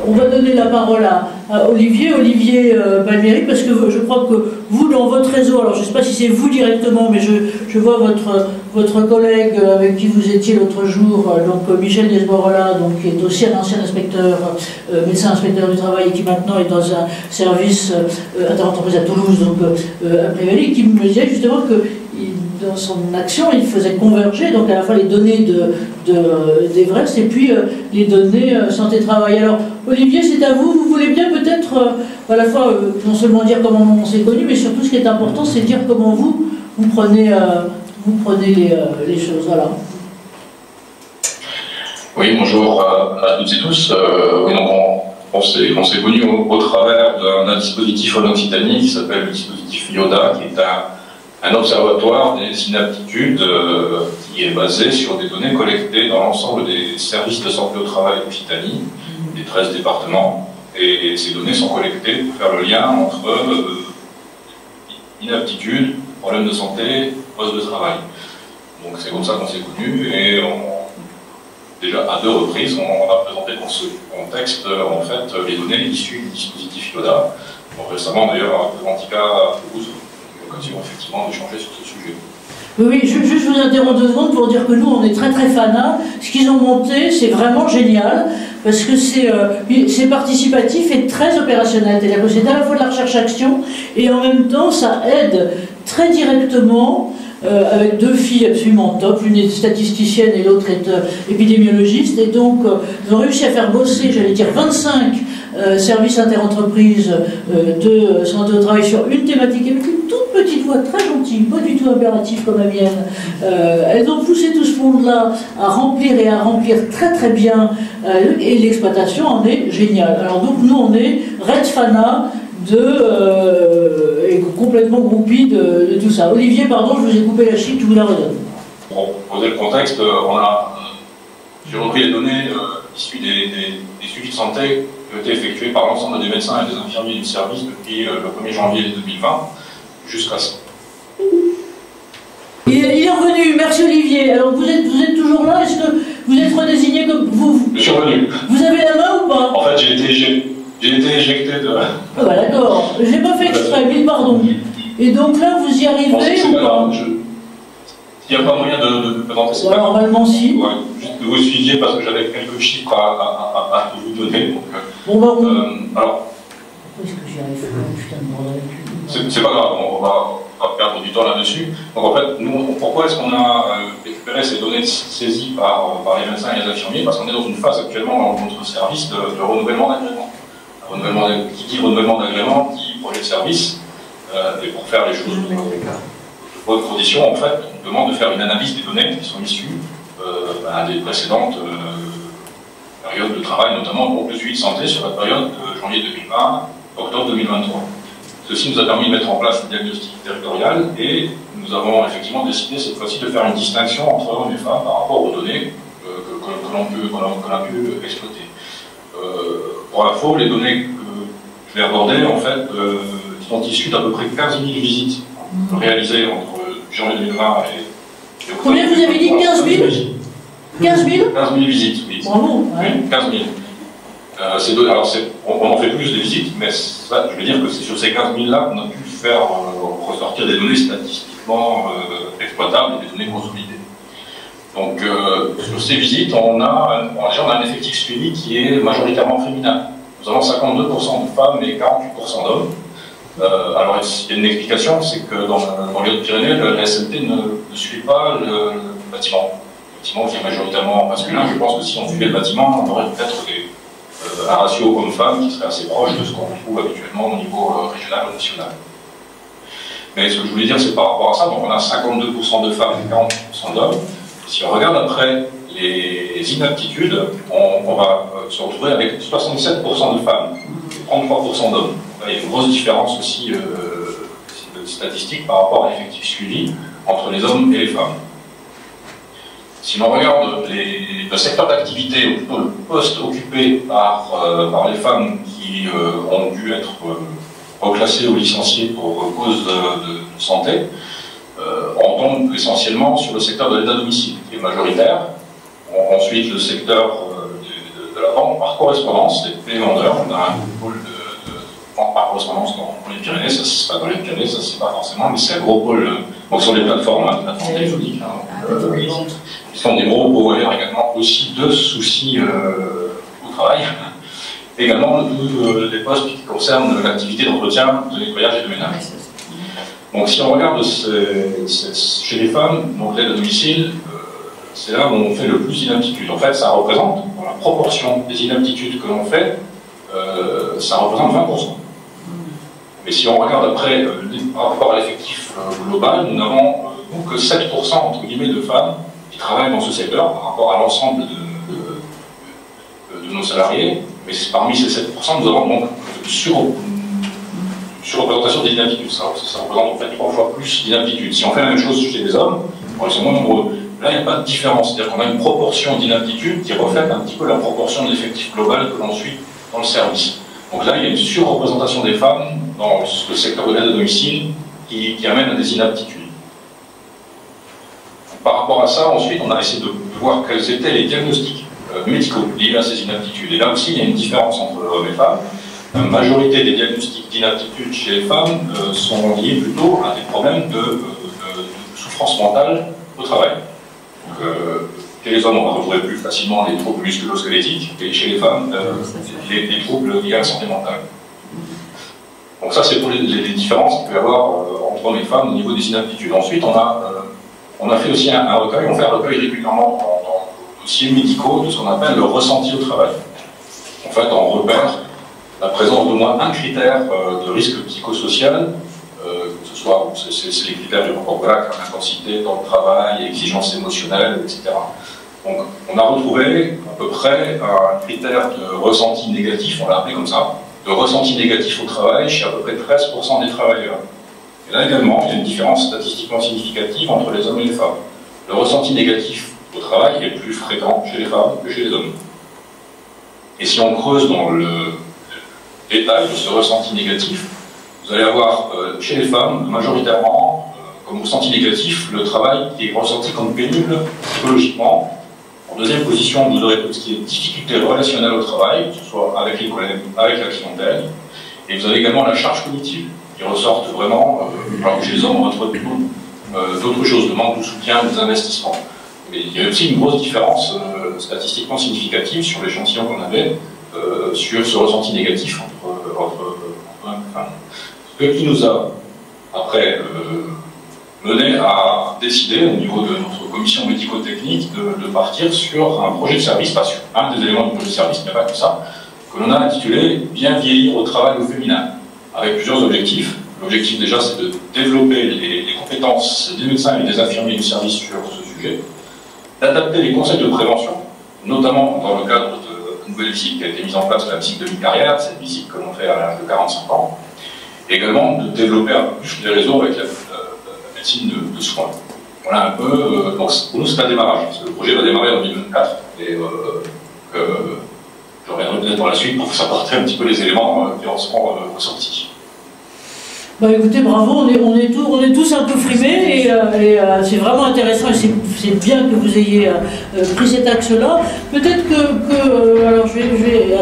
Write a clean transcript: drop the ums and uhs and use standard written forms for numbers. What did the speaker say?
on va donner la parole à Olivier Palmieri, parce que je crois que vous, dans votre réseau, alors je ne sais pas si c'est vous directement, mais je vois votre collègue avec qui vous étiez l'autre jour, donc Michel Desborolin, donc, qui est aussi un ancien inspecteur, médecin inspecteur du travail, et qui maintenant est dans un service interentreprise à Toulouse, donc à Prévaly, qui me disait justement que dans son action, il faisait converger donc à la fois les données d'Everest et puis les données santé-travail. Alors, Olivier, c'est à vous. Vous voulez bien peut-être à la fois non seulement dire comment on s'est connus, mais surtout ce qui est important, c'est dire comment vous prenez les choses. Voilà. Oui, bonjour à toutes et tous. Oui, donc on s'est connus au travers d'un dispositif en Occitanie qui s'appelle le dispositif IODA, qui est un observatoire des inaptitudes qui est basé sur des données collectées dans l'ensemble des services de santé au travail d'Occitanie, des 13 départements, et ces données sont collectées pour faire le lien entre inaptitude, problèmes de santé, poste de travail. Donc c'est comme ça qu'on s'est connus, et déjà à 2 reprises on a présenté dans ce contexte en fait les données issues du dispositif IODA. Donc, récemment d'ailleurs à Antica à Toulouse, l'occasion effectivement d'échanger sur ce sujet. Oui, juste vous interrompre 2 secondes pour dire que nous, on est très très fanats. Ce qu'ils ont monté, c'est vraiment génial, parce que c'est participatif et très opérationnel. C'est-à-dire que c'est à la fois de la recherche-action, et en même temps, ça aide très directement, avec 2 filles absolument top, l'une est statisticienne et l'autre est épidémiologiste, et donc ils ont réussi à faire bosser, j'allais dire, 25 services interentreprises de santé au travail sur une thématique, avec une toute petite voix très gentille, pas du tout impérative comme la mienne. Elles ont poussé tout ce monde-là à remplir très très bien, et l'exploitation en est géniale. Alors donc nous on est Red Fana et complètement groupie de tout ça. Olivier, pardon, je vous ai coupé la chic, je vous la redonne. Pour poser le contexte, j'ai repris les données issues des suivis de santé qui ont été effectués par l'ensemble des médecins et des infirmiers du service depuis le 1er janvier 2020 jusqu'à ça. Il est revenu, merci Olivier. Alors vous êtes toujours là, est-ce que vous êtes redésigné comme vous? Je suis revenu. Vous avez la main ou pas? En fait, j'ai été éjecté de... Ah bah d'accord, j'ai pas fait exprès, mille pardon. Et donc là, vous y arrivez ou pas? Il n'y a pas moyen de présenter ça. Ouais, normalement si. Ouais, juste que vous suiviez parce que j'avais quelques chiffres à vous donner. Donc, bon bah alors... Est-ce que j'y arrive? Putain de bordel. C'est pas grave, on va perdre du temps là-dessus. Donc en fait, nous, pourquoi est-ce qu'on a récupéré ces données saisies par les médecins et les infirmiers? Parce qu'on est dans une phase actuellement dans notre service de renouvellement d'agrément. Qui dit renouvellement d'agrément, dit projet de service. Et pour faire les choses de bonne condition, en fait, on demande de faire une analyse des données qui sont issues des précédentes périodes de travail, notamment pour le suivi de santé sur la période de janvier 2020 à octobre 2023. Ceci nous a permis de mettre en place le diagnostic territorial, et nous avons effectivement décidé cette fois-ci de faire une distinction entre hommes et femmes par rapport aux données que l'on a pu exploiter. Pour info, les données que je vais aborder en fait sont issues d'à peu près 15 000 visites réalisées entre janvier 2020 et octobre. Combien vous avez dit? 15 000? 15 000? 15 000 visites, oui. Bravo. Oui, 15 000. Alors, on en fait plus de visites, mais ça, je veux dire que c'est sur ces 15 000-là qu'on a pu faire ressortir des données statistiquement exploitables et des données consolidées. Donc, sur ces visites, on a un effectif suivi qui est majoritairement féminin. Nous avons 52% de femmes et 48% d'hommes. Alors, il y a une explication, c'est que dans les Hautes-Pyrénées, la SMT ne suit pas le bâtiment. Le bâtiment qui est majoritairement masculin. Je pense que si on suivait le bâtiment, on aurait peut-être un ratio homme-femme qui serait assez proche de ce qu'on trouve habituellement au niveau régional ou national. Mais ce que je voulais dire, c'est par rapport à ça, donc on a 52% de femmes et 40% d'hommes. Si on regarde après les inaptitudes, on va se retrouver avec 67% de femmes et 33% d'hommes. Il y a une grosse différence aussi statistique par rapport à l'effectif suivi entre les hommes et les femmes. Si l'on regarde le secteur d'activité, ou plutôt le poste occupé par les femmes qui ont dû être reclassées ou licenciées pour cause de santé, on tombe essentiellement sur le secteur de l'aide à domicile, qui est majoritaire. Ensuite, le secteur de la vente par correspondance, les vendeurs. On a un pôle de vente par correspondance dans les Pyrénées, ça c'est pas dans les Pyrénées, ça c'est pas forcément, mais c'est un gros pôle. Donc sur les plateformes, hein, plateformes téléphoniques, ils sont des gros pourvoyeurs également aussi de soucis au travail. Également des postes qui concernent l'activité d'entretien, de nettoyage et de ménage. Donc si on regarde chez les femmes, donc l'aide à domicile, c'est là où on fait le plus d'inaptitudes. En fait, ça représente, dans la proportion des inaptitudes que l'on fait, ça représente 20%. Mais si on regarde après, par rapport à l'effectif global, nous n'avons que 7% entre guillemets de femmes qui travaillent dans ce secteur par rapport à l'ensemble de nos salariés. Mais parmi ces 7%, nous avons donc une surreprésentation des inaptitudes. Ça représente en fait 3 fois plus d'inaptitudes. Si on fait la même chose chez les hommes, ils sont moins nombreux. Là, il n'y a pas de différence. C'est-à-dire qu'on a une proportion d'inaptitudes qui reflète un petit peu la proportion de l'effectif global que l'on suit dans le service. Donc là, il y a une surreprésentation des femmes dans le secteur de l'aide à domicile qui amène à des inaptitudes. Par rapport à ça, ensuite, on a essayé de voir quels étaient les diagnostics médicaux liés à ces inaptitudes. Et là aussi, il y a une différence entre hommes et femmes. La majorité des diagnostics d'inaptitude chez les femmes sont liés plutôt à des problèmes de souffrance mentale au travail. Donc, chez les hommes, on va retrouver plus facilement les troubles musculo-squelettiques, et chez les femmes, les troubles liés à la santé mentale. Donc ça, c'est pour les différences qu'il peut y avoir entre hommes et femmes au niveau des inaptitudes. Ensuite, on a fait aussi un recueil, on fait un recueil régulièrement dans les dossiers médicaux de ce qu'on appelle le ressenti au travail. En fait, on repère la présence d'au moins un critère de risque psychosocial, que ce soit, c'est les critères du rapport Black, intensité dans le travail, exigence émotionnelle, etc. Donc, on a retrouvé à peu près un critère de ressenti négatif, on l'a appelé comme ça, de ressenti négatif au travail chez à peu près 13% des travailleurs. Et là également, il y a une différence statistiquement significative entre les hommes et les femmes. Le ressenti négatif au travail est plus fréquent chez les femmes que chez les hommes. Et si on creuse dans le détail de ce ressenti négatif, vous allez avoir chez les femmes, majoritairement, comme ressenti négatif, le travail qui est ressenti comme pénible psychologiquement. En deuxième position, vous aurez tout ce qui est difficulté relationnelle au travail, que ce soit avec les collègues, avec la clientèle. Et vous avez également la charge cognitive, qui ressortent vraiment, alors que chez les hommes, on retrouve d'autres choses, de manque de soutien, des investissements. Mais il y a aussi une grosse différence statistiquement significative sur l'échantillon qu'on avait sur ce ressenti négatif entre ce qui nous a après mené à décider au niveau de notre commission médico-technique de partir sur un projet de service, pas sur un des éléments du projet de service, mais pas que ça, que l'on a intitulé « Bien vieillir au travail au féminin », avec plusieurs objectifs. L'objectif déjà, c'est de développer les compétences des médecins et des infirmiers du service sur ce sujet, d'adapter les conseils de prévention, notamment dans le cadre de nouvelle visite qui a été mise en place, la visite de mi-carrière, cette visite que l'on fait à l'âge de 45 ans, et également de développer un peu plus les réseaux avec la médecine de soins. Voilà un peu, donc pour nous c'est un démarrage, parce que le projet va démarrer en 2024, et je reviendrai peut-être par la suite pour vous apporter un petit peu les éléments qui en seront ressortis. Bah écoutez, bravo, on est tous un peu frimés et c'est vraiment intéressant et c'est bien que vous ayez pris cet axe-là. Peut-être alors je vais